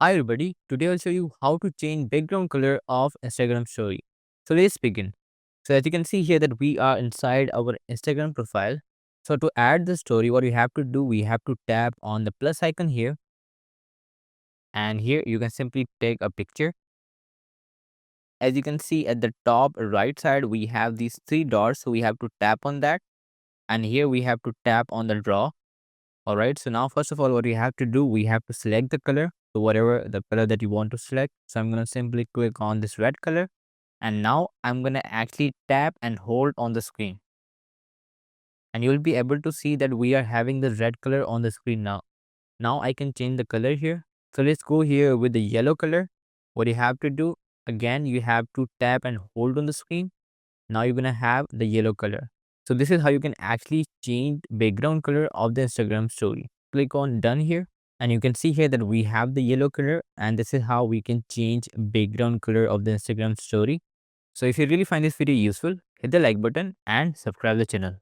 Hi everybody, today I'll show you how to change background color of Instagram story. So let's begin. So as you can see here that we are inside our Instagram profile. So to add the story, what we have to do, we have to tap on the plus icon here, and here you can simply take a picture. As you can see at the top right side, we have these three dots, so we have to tap on that, and here we have to tap on the draw. All right, so now first of all, what we have to do, we have to select the color. So whatever the color that you want to select. So I'm going to simply click on this red color. And now I'm going to actually tap and hold on the screen. And you'll be able to see that we are having the red color on the screen now. Now I can change the color here. So let's go here with the yellow color. What you have to do, again, you have to tap and hold on the screen. Now you're going to have the yellow color. So this is how you can actually change background color of the Instagram story. Click on done here, and you can see here that we have the yellow color, and this is how we can change background color of the Instagram story. So if you really find this video useful, hit the like button and subscribe the channel.